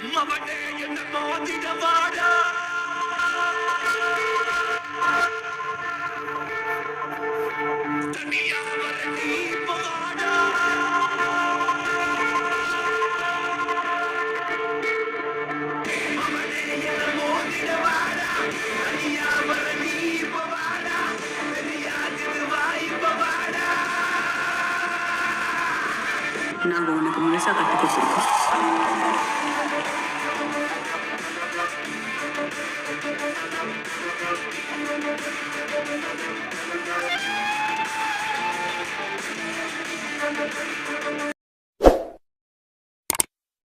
மவனே என்ன மோதிடவாடா தனியா வர நீ போவாடா மவனே என்ன மோதிடவாடா தனியா வர நீ போவாடா தெரியாது வாய்ப்பவாடா நாங்க உனக்கு முழுசா கட்டு கொடுத்துருக்கோம்.